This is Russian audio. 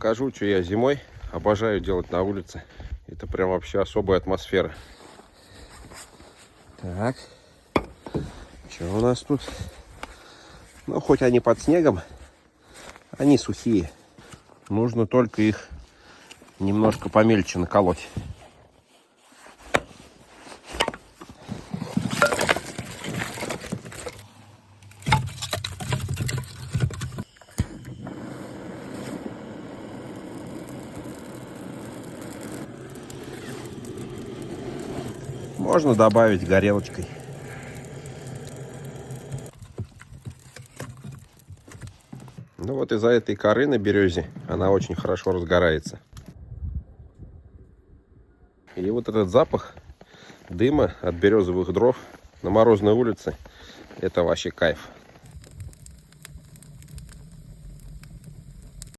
покажу, что я зимой обожаю делать на улице. Это прям вообще особая атмосфера. Так, что у нас тут? Ну, хоть они под снегом, они сухие. Нужно только их немножко помельче наколоть. Можно добавить горелочкой. Ну вот из-за этой коры на березе она очень хорошо разгорается. И вот этот запах дыма от березовых дров на морозной улице — это вообще кайф.